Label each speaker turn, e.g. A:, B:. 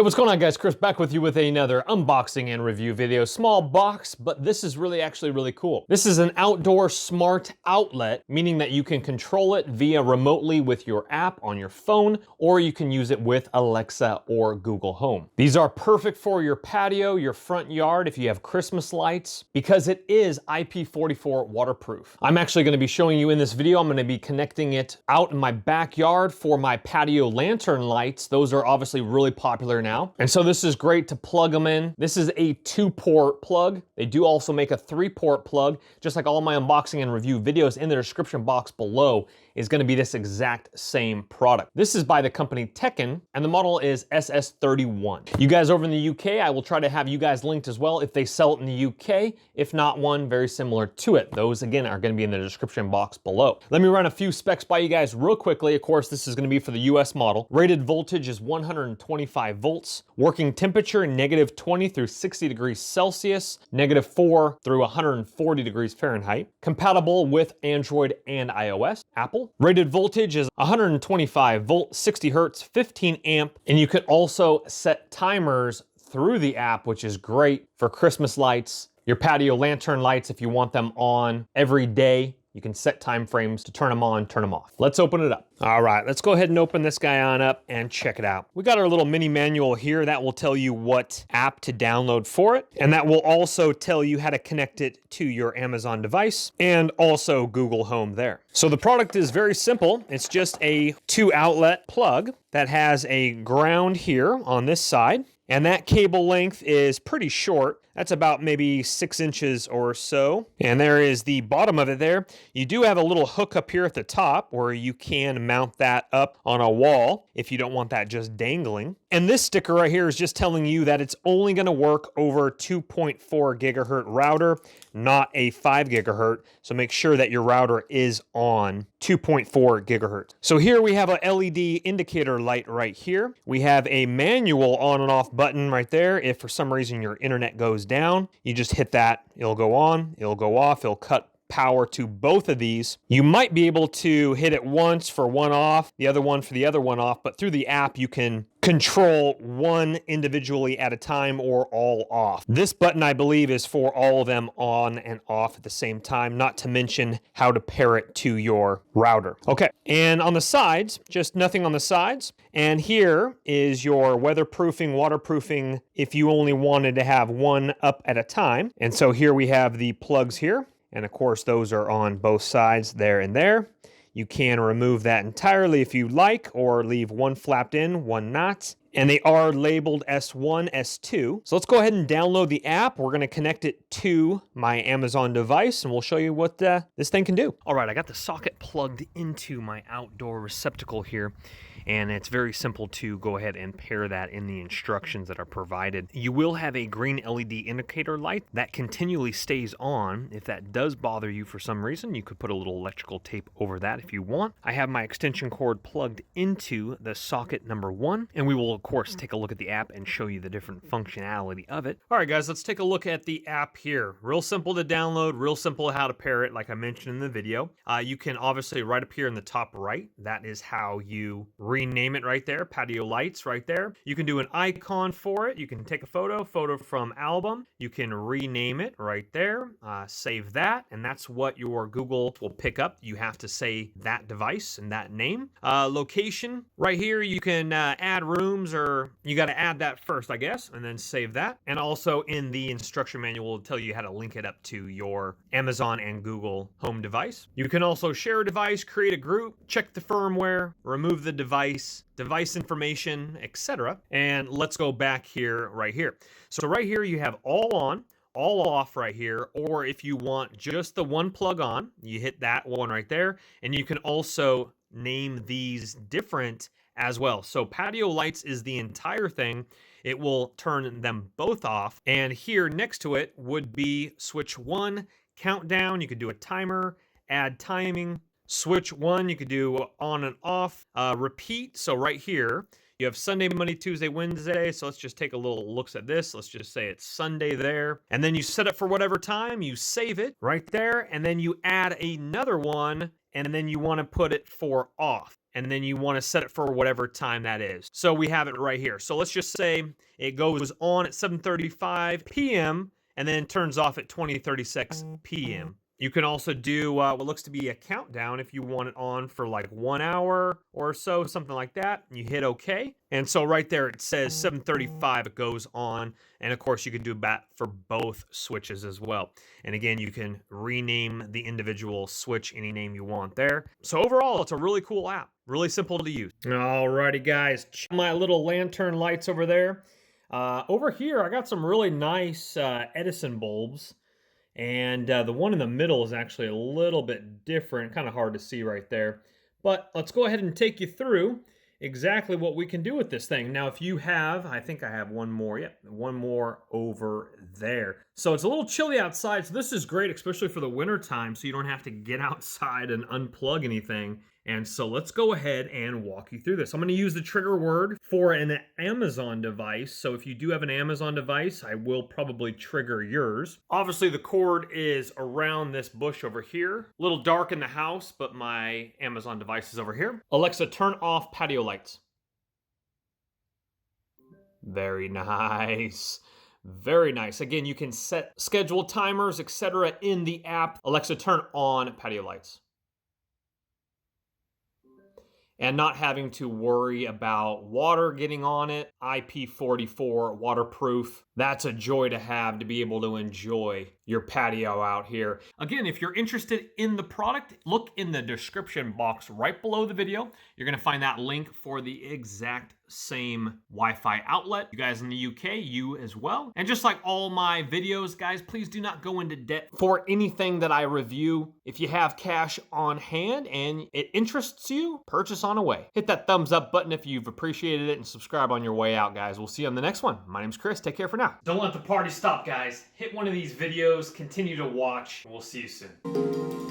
A: What's going on, guys? Chris back with you with another unboxing and review video. Small box, but this is actually really cool. This is an outdoor smart outlet, meaning that you can control it via remotely with your app on your phone, or you can use it with Alexa or Google Home. These are perfect for your patio, your front yard, if you have Christmas lights, because it is IP44 waterproof. I'm actually going to be showing you in this video, I'm going to be connecting it out in my backyard for my patio lantern lights. Those are obviously really popular now. And so this is great to plug them in. This is a 2-port plug. They do also make a 3-port plug, just like all my unboxing and review videos. In the description box below is going to be this exact same product. This is by the company Teckin, and the model is SS31. You guys over in the UK, I will try to have you guys linked as well if they sell it in the UK. If not, one very similar to it. Those again are going to be in the description box below. Let me run a few specs by you guys real quickly. Of course, this is going to be for the US model. Rated voltage is 125 volts. Working temperature -20 through 60 degrees Celsius, -4 through 140 degrees Fahrenheit. Compatible with Android and iOS. Apple. Rated voltage is 125 volt, 60 hertz, 15 amp, and you could also set timers through the app, which is great for Christmas lights, your patio lantern lights if you want them on every day. You can set time frames to turn them on, turn them off. Let's open it up. All right, let's go ahead and open this guy on up and check it out. We got our little mini manual here that will tell you what app to download for it. And that will also tell you how to connect it to your Amazon device and also Google Home there. So the product is very simple. It's just a 2-outlet plug that has a ground here on this side. And that cable length is pretty short. That's about maybe 6 inches or so. And there is the bottom of it there. You do have a little hook up here at the top where you can mount that up on a wall if you don't want that just dangling. And this sticker right here is just telling you that it's only going to work over 2.4 gigahertz router, not a 5 gigahertz. So make sure that your router is on 2.4 gigahertz. So here we have a LED indicator light right here. We have a manual on and off button right there. If for some reason your internet goes down, you just hit that, it'll go on, it'll go off, it'll cut power to both of these. You might be able to hit it once for one off, the other one for the other one off, but through the app you can control one individually at a time or all off. This button, I believe, is for all of them on and off at the same time, not to mention how to pair it to your router. Okay, and on the sides, just nothing on the sides. And here is your weatherproofing, waterproofing, if you only wanted to have one up at a time. And so here we have the plugs here. And of course, those are on both sides, there and there. You can remove that entirely if you like, or leave one flapped in, one not. And they are labeled S1, S2. So let's go ahead and download the app. We're gonna connect it to my Amazon device and we'll show you what this thing can do. All right, I got the socket plugged into my outdoor receptacle here. And it's very simple to go ahead and pair that in the instructions that are provided. You will have a green LED indicator light that continually stays on. If that does bother you for some reason, you could put a little electrical tape over that if you want. I have my extension cord plugged into the socket number 1, and we will of course take a look at the app and show you the different functionality of it. All right, guys, let's take a look at the app here. Real simple to download, real simple how to pair it, like I mentioned in the video. You can obviously right up here in the top right, that is how you rename it right there, patio lights right there. You can do an icon for it. You can take a photo from album. You can rename it right there, save that, and that's what your Google will pick up. You have to say that device and that name. Location, right here, you can add rooms, or you got to add that first, I guess, and then save that. And also in the instruction manual, will tell you how to link it up to your Amazon and Google Home device. You can also share a device, create a group, check the firmware, remove the device information, etc. And let's go back here, right here. So right here you have all on, all off right here, or if you want just the one plug on, you hit that one right there, and you can also name these different as well. So patio lights is the entire thing. It will turn them both off, and here next to it would be switch 1, countdown. You could do a timer, add timing. Switch 1, you could do on and off, repeat. So right here, you have Sunday, Monday, Tuesday, Wednesday. So let's just take a little looks at this. Let's just say it's Sunday there. And then you set it for whatever time, you save it right there. And then you add another one, and then you want to put it for off. and then you want to set it for whatever time that is. So we have it right here. So let's just say it goes on at 7:35 p.m. and then turns off at 20:36 p.m. You can also do what looks to be a countdown if you want it on for like 1 hour or so, something like that. You hit OK. And so right there it says 7:35, it goes on. And of course you can do that for both switches as well. And again, you can rename the individual switch any name you want there. So overall, it's a really cool app. Really simple to use. Alrighty guys, check my little lantern lights over there. Over here, I got some really nice Edison bulbs. And the one in the middle is actually a little bit different, kind of hard to see right there. But let's go ahead and take you through exactly what we can do with this thing. Now, if you have, I think I have one more, yep, one more over there. So it's a little chilly outside, so this is great, especially for the winter time, so you don't have to get outside and unplug anything. And so let's go ahead and walk you through this. I'm going to use the trigger word for an Amazon device. So if you do have an Amazon device, I will probably trigger yours. Obviously, the cord is around this bush over here. A little dark in the house, but my Amazon device is over here. Alexa, turn off patio lights. Very nice. Very nice. Again, you can set schedule timers, etc. in the app. Alexa, turn on patio lights. And not having to worry about water getting on it. IP44 waterproof. That's a joy to have, to be able to enjoy your patio out here. Again, if you're interested in the product, look in the description box right below the video. You're gonna find that link for the exact same Wi-Fi outlet. You guys in the UK, you as well. And just like all my videos, guys, please do not go into debt for anything that I review. If you have cash on hand and it interests you, purchase on away. Hit that thumbs up button if you've appreciated it and subscribe on your way out, guys. We'll see you on the next one. My name's Chris. Take care for now. Don't let the party stop, guys. Hit one of these videos, continue to watch, and we'll see you soon.